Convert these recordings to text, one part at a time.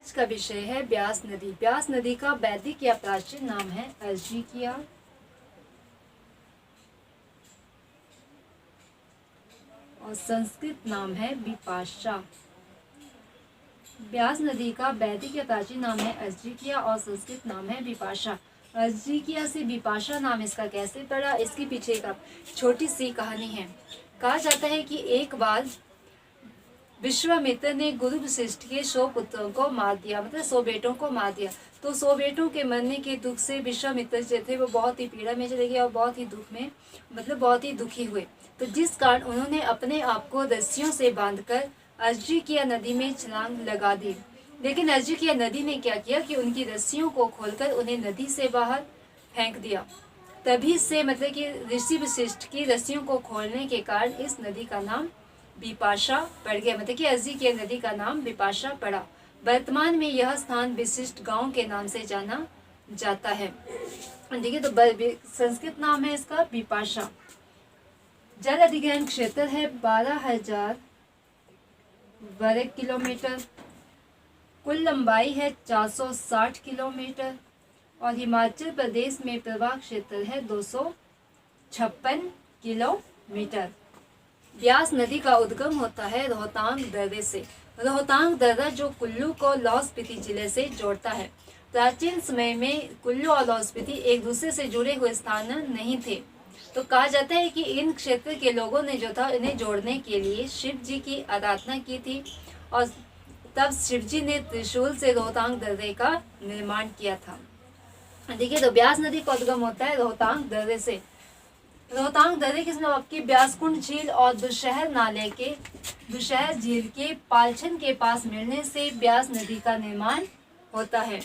आज का विषय है ब्यास नदी। ब्यास नदी का वैदिक या प्राचीन नाम है अर्जिकिया और संस्कृत नाम है विपाशा। ब्यास नदी का वैदिक या प्राचीन नाम है अर्जिकिया और संस्कृत नाम है विपाशा। अर्जिकिया से विपाशा नाम इसका कैसे पड़ा, इसके पीछे एक छोटी सी कहानी है। कहा जाता है कि एक बार विश्वामित्र ने गुरु वशिष्ठ के 100 पुत्रों को मार दिया, मतलब 100 बेटों को मार दिया। तो 100 बेटों के मरने के दुख से विश्वामित्र जो थे वो बहुत ही पीड़ा में चले गए और बहुत ही दुख में, मतलब बहुत ही दुखी हुए। तो जिस कारण उन्होंने अपने आप को रस्सियों से बांधकर अर्जिकिया नदी में छलांग लगा दी। लेकिन अर्जिकिया नदी ने क्या किया कि उनकी रस्सियों को खोलकर उन्हें नदी से बाहर फेंक दिया। तभी से मतलब कि ऋषि वशिष्ठ की रस्सियों को खोलने के कारण इस नदी का नाम विपाशा पड़ गया, मतलब कि अर्जिकिया नदी का नाम विपाशा पड़ा। वर्तमान में यह स्थान विशिष्ट गांव के नाम से जाना जाता है। ठीक है, तो संस्कृत नाम है इसका विपाशा। जल अधिग्रहण क्षेत्र है 12,000 वर्ग किलोमीटर। कुल लंबाई है 460 किलोमीटर और हिमाचल प्रदेश में प्रवाह क्षेत्र है 256 किलोमीटर। ब्यास नदी का उद्गम होता है रोहतांग दर्रे से। रोहतांग दर्रा जो कुल्लू को लाहौल स्पीति जिले से जोड़ता है। प्राचीन समय में कुल्लू और लाहौल स्पीति एक दूसरे से जुड़े हुए स्थान नहीं थे। तो कहा जाता है कि इन क्षेत्र के लोगों ने जो था इन्हें जोड़ने के लिए शिव जी की आराधना की थी और तब शिव जी ने त्रिशूल से रोहतांग दर्रे का निर्माण किया था। देखिए, तो ब्यास नदी का उद्गम होता है रोहतांग दर्रे से। रोहतांग दर्रे के आपकी ब्यासकुंड झील और दुशहर झील के पालछन के पास मिलने से ब्यास नदी का निर्माण होता है।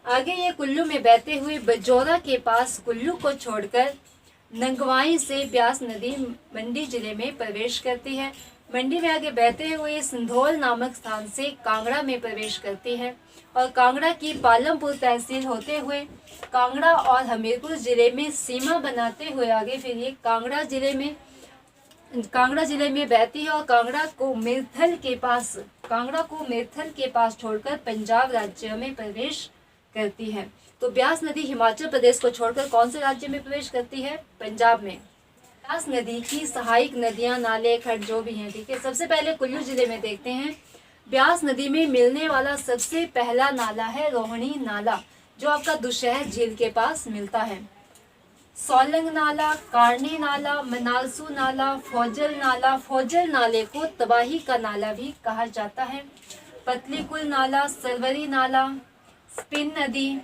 आगे ये कुल्लू में बहते हुए बजौरा के पास कुल्लू को छोड़कर नंगवाई से ब्यास नदी मंडी जिले में प्रवेश करती है। मंडी में आगे बहते हुए सिंधोल नामक स्थान से कांगड़ा में प्रवेश करती है और कांगड़ा की पालमपुर तहसील होते हुए कांगड़ा और हमीरपुर जिले में सीमा बनाते हुए आगे फिर ये कांगड़ा जिले में बहती है और कांगड़ा को मिर्थल के पास छोड़कर पंजाब राज्य में प्रवेश करती है। तो ब्यास नदी हिमाचल प्रदेश को छोड़कर कौन से राज्य में प्रवेश करती है? पंजाब में। ब्यास नदी की सहायक नदियां, नाले, खड्ड जो भी हैं, ठीक है। सबसे पहले कुल्लू जिले में देखते हैं। ब्यास नदी में मिलने वाला सबसे पहला नाला है रोहिणी नाला, जो आपका दुशहर झील के पास मिलता है। सोलंग नाला, कारनी नाला, मनालसू नाला, फौजल नाले को तबाही का नाला भी कहा जाता है। पतलीकुल नाला, सरवरी नाला, स्पिन नदी,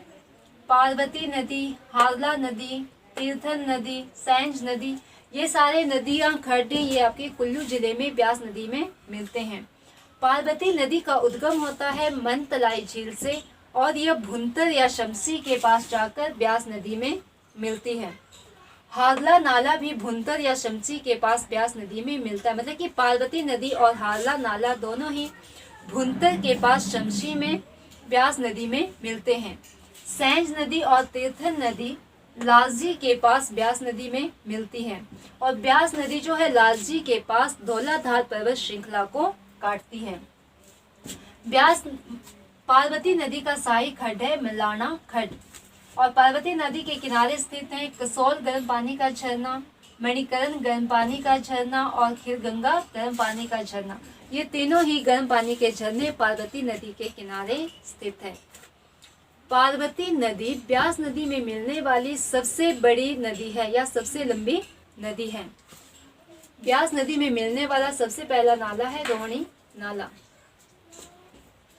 पार्वती नदी, हारला नदी, तीर्थन नदी, सैंज नदी, ये सारे नदियां खड्डे ये आपके कुल्लू जिले में ब्यास नदी में मिलते हैं। पार्वती नदी का उद्गम होता है मनतलाई झील से और यह भुंतर या शमसी के पास जाकर ब्यास नदी में मिलती है। हारला नाला भी भुंतर या शमसी के पास ब्यास नदी में मिलता है, मतलब कि पार्वती नदी और हारला नाला दोनों ही भुंतर के पास शमसी में ब्यास नदी में मिलते हैं। सैंज नदी और तीर्थन नदी लालजी के पास ब्यास नदी में मिलती है और ब्यास नदी जो है लालजी के पास धौलाधार पर्वत श्रृंखला को काटती है। पार्वती नदी का सहायक खड्ड है मिलाना खड्ड और पार्वती नदी के किनारे स्थित है कसौल गर्म पानी का झरना, मणिकरण गर्म पानी का झरना और खीरगंगा गर्म पानी का झरना। ये तीनों ही गर्म पानी के झरने पार्वती नदी के किनारे स्थित है। पार्वती नदी ब्यास नदी में मिलने वाली सबसे बड़ी नदी है या सबसे लंबी नदी है। ब्यास नदी में मिलने वाला सबसे पहला नाला है रोहिणी नाला।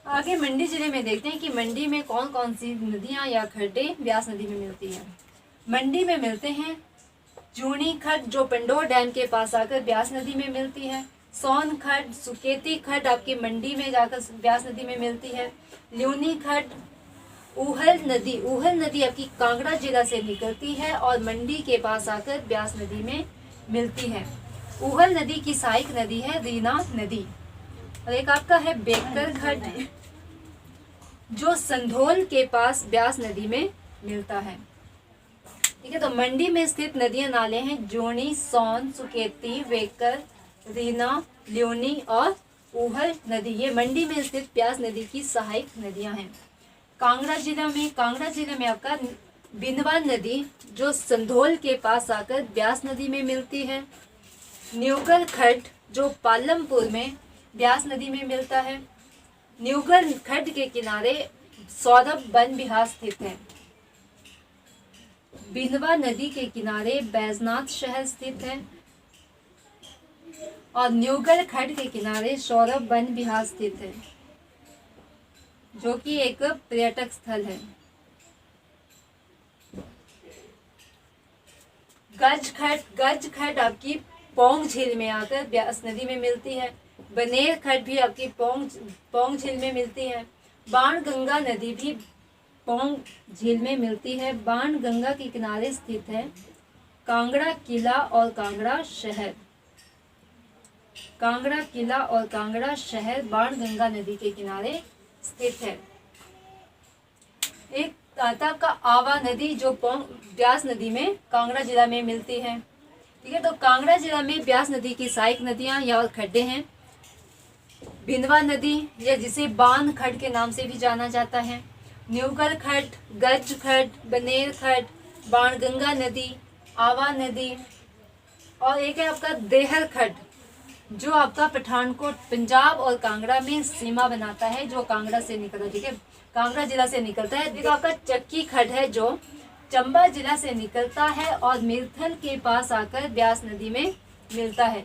आगे मंडी जिले में देखते हैं कि मंडी में कौन कौन सी नदियां या खड्डे ब्यास नदी में मिलती हैं। मंडी में मिलते हैं जूनी खड्ड जो पंडोर डैम के पास आकर ब्यास नदी में मिलती है। सोन खड्ड, सुकेती खड्ड आपकी मंडी में जाकर ब्यास नदी में मिलती है। ल्यूनी खड्ड, ऊहल नदी आपकी कांगड़ा जिला से निकलती है और मंडी के पास आकर ब्यास नदी में मिलती है। ऊहल नदी की सहायक नदी है रीना नदी और एक आपका है बेकर खड्ड जो संधोल के पास ब्यास नदी में मिलता है। ठीक है, तो मंडी में स्थित नदियां नाले हैं जोनी, सोन, सुकेती, वेकर, रीना, ल्यूनी और ऊहल नदी, ये मंडी में स्थित ब्यास नदी की सहायक नदियां हैं। कांगड़ा जिला में आपका बिंदवा नदी जो संधोल के पास आकर ब्यास नदी में मिलती है। न्यूगल खड्ड जो पालमपुर में ब्यास नदी में मिलता है। न्यूगल खड्ड के किनारे सौरभ वन विहार स्थित है। बिंदवा नदी के किनारे बैजनाथ शहर स्थित है और न्यूगल खड्ड के किनारे सौरभ वन विहार स्थित है, जो कि एक पर्यटक स्थल है। गज खड्ड आपकी पोंग झील में आकर ब्यास नदी में मिलती है। बनेर खड्ड भी आपकी पोंग झील में मिलती है। बाण गंगा नदी भी पोंग झील में मिलती है। बाण गंगा के किनारे स्थित है कांगड़ा किला और कांगड़ा शहर। कांगड़ा किला और कांगड़ा शहर बाण गंगा नदी के किनारे स्थित है। एक आता का आवा नदी जो ब्यास नदी में कांगड़ा जिला में मिलती है। ठीक है, तो कांगड़ा जिला में ब्यास नदी की सहायक नदियां या खड्डे हैं। बिंदवा नदी या जिसे बान खड्ड के नाम से भी जाना जाता है। न्यूगल खड्ड, गज खड्ड, बनेर खड्ड, बाणगंगा नदी, आवा नदी और एक है आपका देहर खड्ड जो आपका पठानकोट पंजाब और कांगड़ा में सीमा बनाता है, जो कांगड़ा से निकलता है। ठीक है, कांगड़ा जिला से निकलता है। देखो आपका चक्की खड्ड है जो चंबा जिला से निकलता है और मिर्थल के पास आकर ब्यास नदी में मिलता है।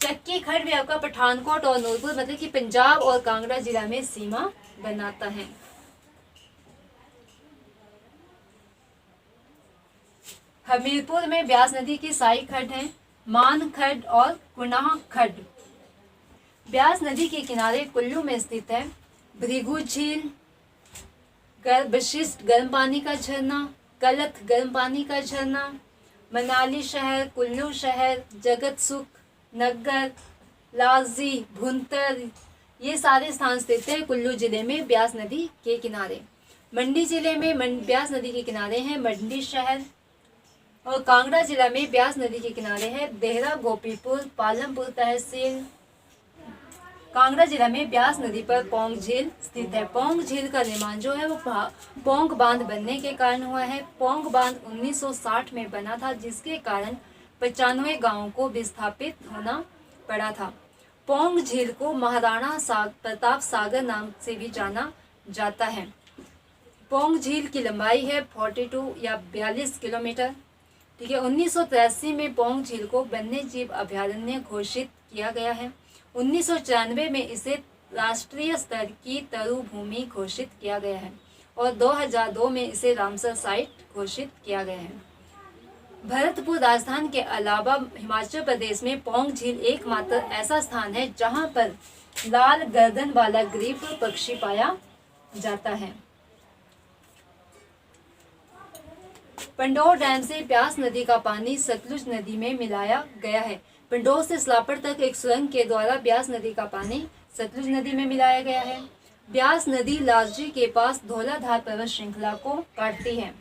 चक्की खड्ड भी आपका पठानकोट और नूरपुर मतलब कि पंजाब और कांगड़ा जिला में सीमा बनाता है। हमीरपुर में ब्यास नदी की सहायक खड्ड है मान खड्ड और कुनाह खड्ड। ब्यास नदी के किनारे कुल्लू में स्थित है भृगु झील, वशिष्ठ गर्म पानी का झरना, कलथ गर्म पानी का झरना, मनाली शहर, कुल्लू शहर, जगत सुख, नगर, लाजी, भुंतर, ये सारे स्थान स्थित हैं कुल्लू जिले में ब्यास नदी के किनारे। मंडी जिले में ब्यास नदी के किनारे हैं मंडी शहर और कांगड़ा जिला में ब्यास नदी के किनारे है देहरा, गोपीपुर, पालमपुर तहसील। कांगड़ा जिला में ब्यास नदी पर पोंग झील स्थित है। पोंग झील का निर्माण जो है वो पोंग बांध बनने के कारण हुआ है। पोंग बांध 1960 में बना था, जिसके कारण 95 गांवों को विस्थापित होना पड़ा था। पोंग झील को महाराणा प्रताप सागर नाम से भी जाना जाता है। पोंग झील की लंबाई है 42 या 42 किलोमीटर। ठीक है, 1983 में पोंग झील को वन्य जीव अभयारण्य घोषित किया गया है। 1994 में इसे राष्ट्रीय स्तर की तरु भूमि घोषित किया गया है और 2002 में इसे रामसर साइट घोषित किया गया है। भरतपुर राजस्थान के अलावा हिमाचल प्रदेश में पोंग झील एकमात्र ऐसा स्थान है जहां पर लाल गर्दन वाला ग्रीप पक्षी पाया जाता है। पंडोर डैम से ब्यास नदी का पानी सतलुज नदी में मिलाया गया है। पंडोर से सलापड़ तक एक सुरंग के द्वारा ब्यास नदी का पानी सतलुज नदी में मिलाया गया है। ब्यास नदी लालजी के पास धौलाधार पर्वत श्रृंखला को काटती है।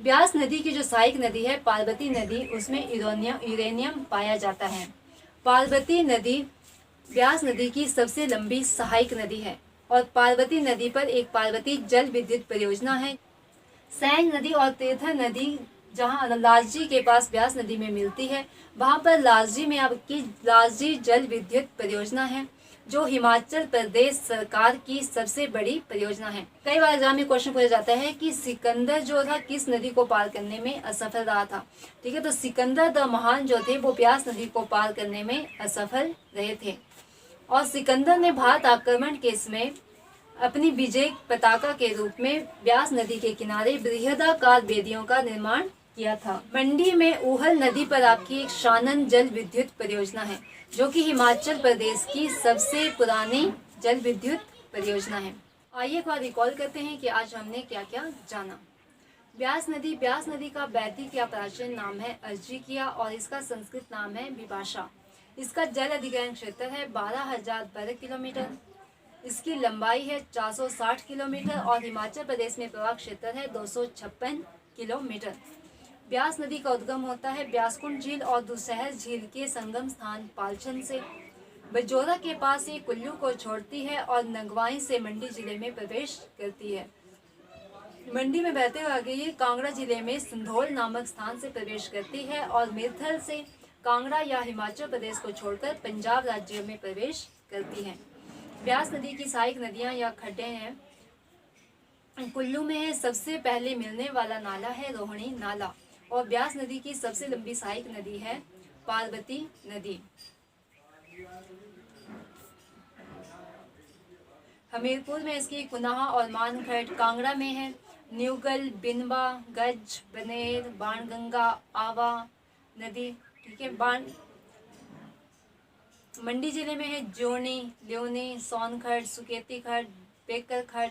ब्यास नदी की जो सहायक नदी है पार्वती नदी, उसमें यूरेनियम पाया जाता है। पार्वती नदी ब्यास नदी की सबसे लंबी सहायक नदी है और पार्वती नदी पर एक पार्वती जल विद्युत परियोजना है। सैंग नदी और तीर्थर नदी जहां लालजी के पास ब्यास नदी में मिलती है, वहां पर लालजी में आपकी लालजी जल विद्युत परियोजना है, जो हिमाचल प्रदेश सरकार की सबसे बड़ी परियोजना है। कई बार एग्जाम में क्वेश्चन पूछा जाता है कि सिकंदर जो था किस नदी को पार करने में असफल रहा था। ठीक है, तो सिकंदर द महान जो थे वो ब्यास नदी को पार करने में असफल रहे थे और सिकंदर ने भारत आक्रमण के समय अपनी विजय पताका के रूप में ब्यास नदी के किनारे बृहदाकार वेदियों का निर्माण किया था। मंडी में ऊहल नदी पर आपकी एक शानन जल विद्युत परियोजना है, जो कि हिमाचल प्रदेश की सबसे पुरानी जल विद्युत परियोजना है। आइए एक बार रिकॉल करते हैं कि आज हमने क्या क्या जाना। ब्यास नदी का वैदिक या प्राचीन नाम है अर्जिकिया और इसका संस्कृत नाम है विपाशा। इसका जल अधिग्रहण क्षेत्र है 12,000 वर्ग किलोमीटर। इसकी लंबाई है 460 किलोमीटर और हिमाचल प्रदेश में प्रवाह क्षेत्र है 256 किलोमीटर। ब्यास नदी का उद्गम होता है ब्यासकुंड झील और दुसहर झील के संगम स्थान पालछन से। बजौरा के पास ये कुल्लू को छोड़ती है और नगवाई से मंडी जिले में प्रवेश करती है। मंडी में बहते हुए आगे ये कांगड़ा जिले में संधोल नामक स्थान से प्रवेश करती है और मिर्थल से कांगड़ा या हिमाचल प्रदेश को छोड़कर पंजाब राज्य में प्रवेश करती है। ब्यास नदी की सहायक नदियां या खड्डे हैं। कुल्लू में सबसे पहले मिलने वाला नाला है रोहिणी नाला और ब्यास नदी की सबसे लंबी सहायक नदी है पार्वती नदी। हमीरपुर में इसकी कुनाह और मानखड़, कांगड़ा में है न्यूगल, बिनबा, गज, बनेर, बाणगंगा, आवा नदी, ठीक है। मंडी जिले में है जोनी, ल्योनी, सोनखड़, सुकेती खड़, बेकर खड़,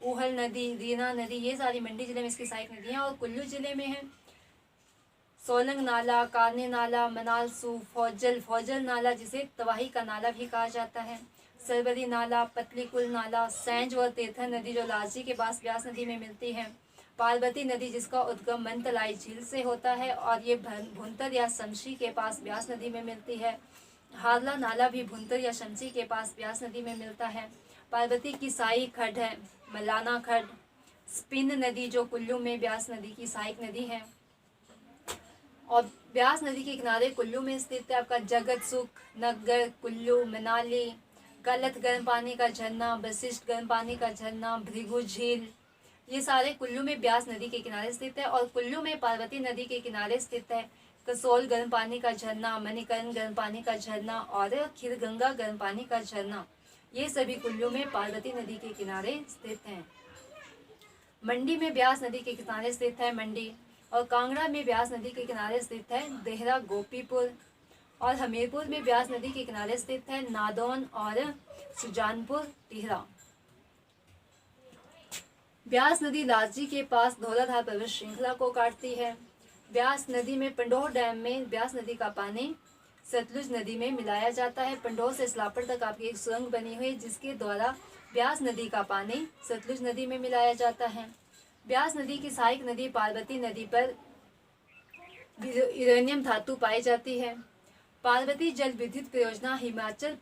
ऊहल नदी, रीना नदी, ये सारी मंडी जिले में इसकी सहायक नदियाँ। और कुल्लू जिले में है सोलंग नाला, कारने नाला, मनालसू, फौजल नाला जिसे तवाही का नाला भी कहा जाता है, सरबरी नाला, पतलीकुल नाला, सैंज व तीर्थन नदी जो लाजी के पास ब्यास नदी में मिलती है, पार्वती नदी जिसका उद्गम मनतलाई झील से होता है और ये भुंतर या शमशी के पास ब्यास नदी में मिलती है, हारला नाला भी भुंतर या शमशी के पास ब्यास नदी में मिलता है। पार्वती की साई खड्ड है मलाना खड्ड, स्पिन नदी जो कुल्लू में ब्यास नदी की सहायक नदी है। और ब्यास नदी के किनारे कुल्लू में स्थित है आपका जगत सुख, नगर, कुल्लू, मनाली, गलत गर्म पानी का झरना, वशिष्ठ गर्म पानी का झरना, भृगु झील, ये सारे कुल्लू में ब्यास नदी के किनारे स्थित है। और कुल्लू में पार्वती नदी के किनारे स्थित है कसोल गर्म पानी का झरना, मणिकर्ण गर्म पानी का झरना और खीरगंगा गर्म पानी का झरना, ये सभी कुल्लू में पार्वती नदी के किनारे स्थित हैं। मंडी में ब्यास नदी के किनारे स्थित है मंडी और कांगड़ा में ब्यास नदी के किनारे स्थित है देहरा गोपीपुर और हमीरपुर में ब्यास नदी के किनारे स्थित है नादौन और सुजानपुर टिहरा। ब्यास नदी लाजी के पास धौलाधार पर्वत श्रृंखला को काटती है। ब्यास नदी में पंडोह डैम में ब्यास नदी का पानी सतलुज नदी में मिलाया जाता है। पंडोह से इस्लापड़ तक आपकी एक सुरंग बनी हुई है जिसके द्वारा ब्यास नदी का पानी सतलुज नदी में मिलाया जाता है। ब्यास नदी की सहायक नदी पार्वती नदी पर यूरेनियम धातु पाई जाती है। पार्वती जल विद्युत परियोजना हिमाचल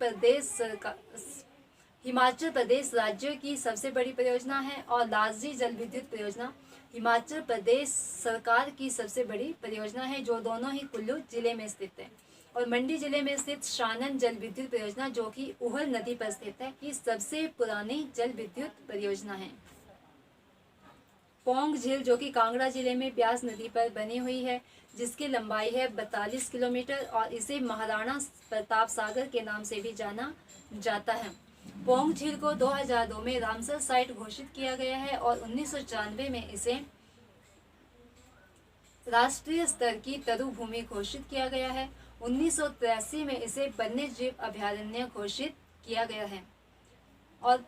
प्रदेश राज्य की सबसे बड़ी परियोजना है और लाजी जल विद्युत परियोजना हिमाचल प्रदेश सरकार की सबसे बड़ी परियोजना है जो दोनों ही कुल्लू जिले में स्थित है। और मंडी जिले में स्थित शानन जल विद्युत परियोजना जो कि ऊहल नदी पर स्थित है ये सबसे पुरानी जल विद्युत परियोजना है। पोंग झील जो कि कांगड़ा जिले में ब्यास नदी पर बनी हुई है जिसकी लंबाई है 42 किलोमीटर और इसे महाराणा प्रताप सागर के नाम से भी जाना जाता है। पोंग झील को 2002 में रामसर साइट घोषित किया गया है और 1994 में इसे राष्ट्रीय स्तर की तरु भूमि घोषित किया गया है। 1983 में इसे वन्य जीव अभयारण्य घोषित किया गया है। और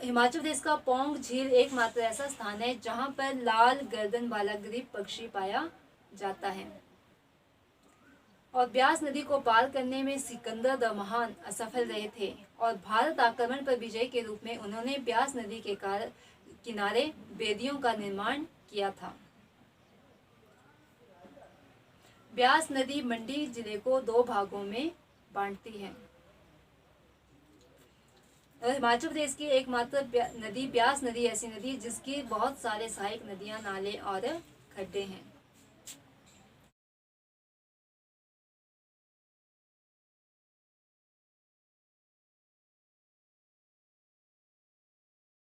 हिमाचल प्रदेश का पोंग झील एकमात्र ऐसा स्थान है जहां पर लाल गर्दन वाला गिरी पक्षी पाया जाता है। और ब्यास नदी को पार करने में सिकंदर द महान असफल रहे थे और भारत आक्रमण पर विजय के रूप में उन्होंने ब्यास नदी के किनारे बेदियों का निर्माण किया था। ब्यास नदी मंडी जिले को 2 भागों में बांटती है और हिमाचल प्रदेश की एकमात्र नदी ब्यास नदी ऐसी नदी जिसकी बहुत सारे सहायक नदियां, नाले और खड्डे हैं।